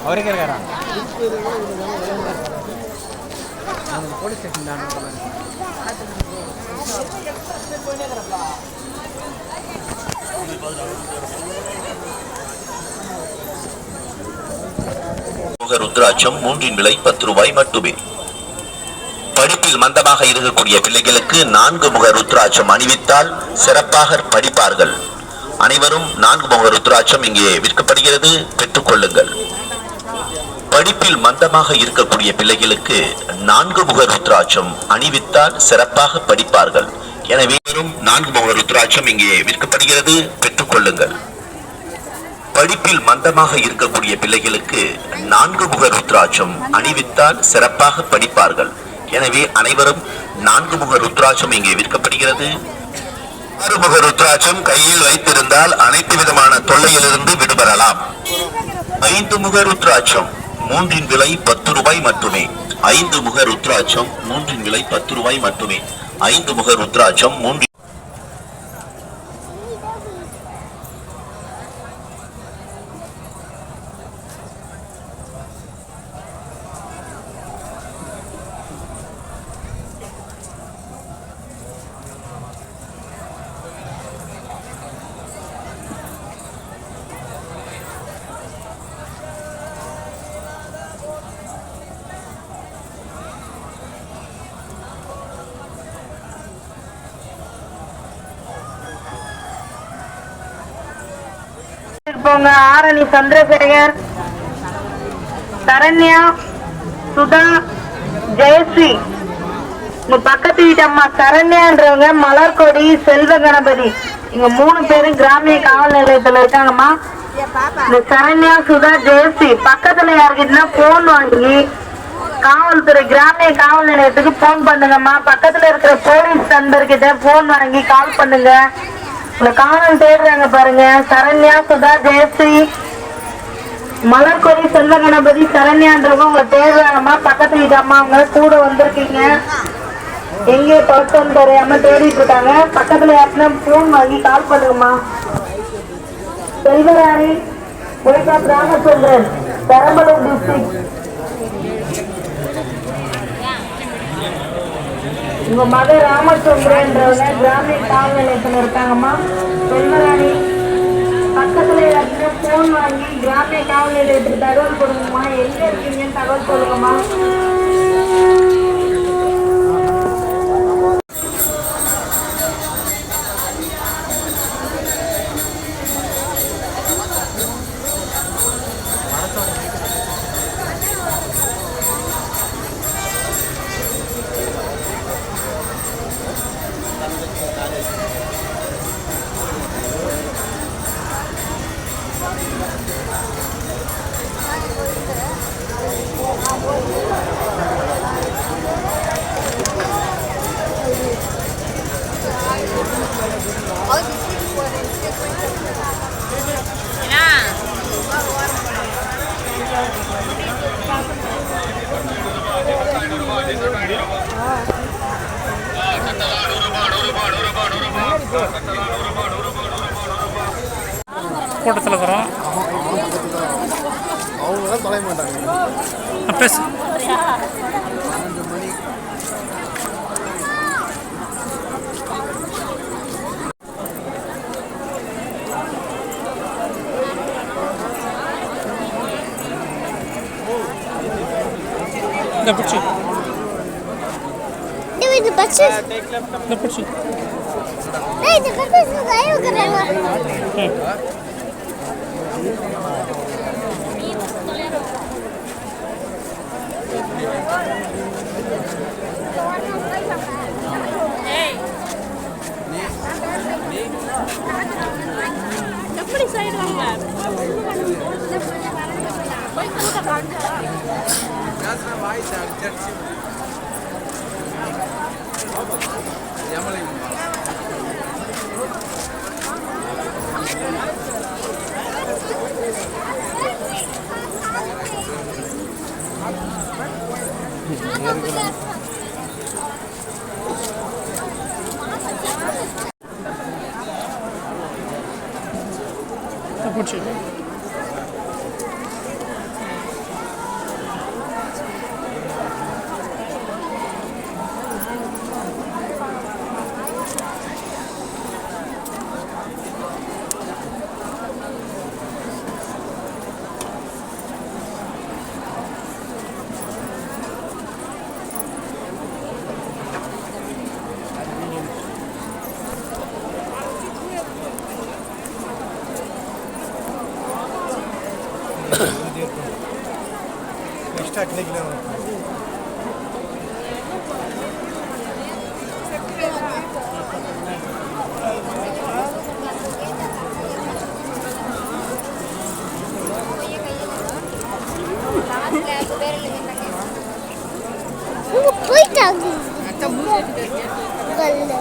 அவருக்கு இருக்காரா police station தான் ருத்ராட்சம் 3 விலை 10 ரூபாய் மட்டுமே. படிப்பில் மந்தமாக இருக்கக்கூடிய பிள்ளைகளுக்கு 4 முக ருத்ராட்சம் அணிவித்தால் சிறப்பாக படிப்பார்கள். அனைவரும் 4 முக ருத்ராட்சம் இங்கே விற்கப்படுகிறது, பெற்றுக் கொள்ளுங்கள். படிப்பில் மந்தமாக இருக்கக்கூடிய பிள்ளைகளுக்கு 4 முக ருத்ராட்சம் அணிவித்தால் சிறப்பாக படிப்பார்கள். எனவே 4 முக ருத்ராட்சம் இங்கே விற்கப்படுகிறது, பெற்றுக் கொள்ளுங்கள். படிப்பில் மந்தமாக இருக்கக்கூடிய பிள்ளைகளுக்கு 4 முக ருத்ராட்சம் அணிவித்தால் சிறப்பாக படிப்பார்கள். எனவே அனைவரும் 4 முக ருத்ராட்சம் இங்கே விற்கப்படுகிறது. 6 முக ருத்ராட்சம் கையில் வைத்திருந்தால் அனைத்து விதமான தொல்லையிலிருந்து விடுபடலாம். 5 முக ருத்ராட்சம் 3 விலை 10 ரூபாய் மட்டுமே. 5 முக ருத்ராட்சம் 3 விலை 10 ரூபாய் மட்டுமே. 5 முக ருத்ராட்சம் 3 ஆரணி சந்திரசேகர், சரண்யா, சுதா, ஜெயஸ்ரீ. உங்க பக்கத்து வீட்டு அம்மா சரண்யான்றவங்க மலர்கொடி, செல்வ கணபதி, இங்க 3 பேரும் கிராமிய காவல் நிலையத்துல இருக்காங்கம்மா. இந்த சரண்யா, சுதா, ஜெயஸ்ரீ பக்கத்துல யாருக்கிட்டனா போன் வாங்கி காவல்துறை கிராமிய காவல் நிலையத்துக்கு போன் பண்ணுங்கம்மா. பக்கத்துல இருக்கிற போலீஸ் நண்பர்கிட்ட போன் வாங்கி கால் பண்ணுங்க. காவல் தேடுறாங்க பாருங்க. சரண்யா, சுதா, ஜெயஸ்ரீ, மலர்கொடி, செல்வ கணபதி, சரண்யான்றவங்க உங்களை தேடுறாங்கம்மா. பக்கத்து வீட்டு அம்மா அவங்க கூட வந்திருக்கீங்க. எங்கே பழக்கம் தெரியாம தேடிட்டு இருக்காங்க. பக்கத்துல யாருன்னா போன் வாங்கி கால் பண்ணுங்கம்மா. செல்வராணி, ராமச்சந்திரன், பெரம்பலூர் டிஸ்ட்ரிக்ட். உங்க மகன் ராமச்சந்திரன்றவங்க கிராமிய காவல் நிலையத்துல இருக்காங்கம்மா. செல்வராணி பக்கத்துல போன் வாங்கி கிராமிய காவல் நிலையத்துக்கு தகவல் கொடுங்கம்மா. எங்க இருக்கீங்கன்னு தகவல் சொல்லுங்கம்மா. கூட்டத்தில் இருக்கிறோம். அவங்களாம் தொலை மாட்டாங்க. பேசு. இந்த பிடிச்சி இது பச்சை இந்த பிடிச்சி இது பச்சை गायब कर रहा है எப்படி சைடு வாங்க போய் கூட காஞ்சா யாத்ரா வாய்ஸ் அட்ஜஸ்ட் யமலை பிடிச்சி எக்ஸ்ட்ரா கிடைக்கல போயிட்டாங்க கல்ல